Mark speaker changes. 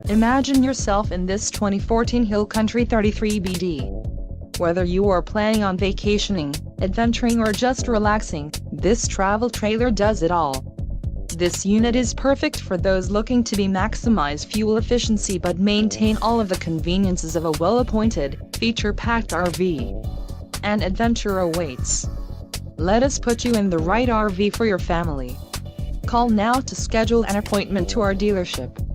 Speaker 1: Imagine yourself in this 2014 Hill Country 33BD. Whether you are planning on vacationing, adventuring or just relaxing, this travel trailer does it all. This unit is perfect for those looking to maximize fuel efficiency but maintain all of the conveniences of a well-appointed, feature-packed RV. And adventure awaits. Let us put you in the right RV for your family. Call now to schedule an appointment to our dealership.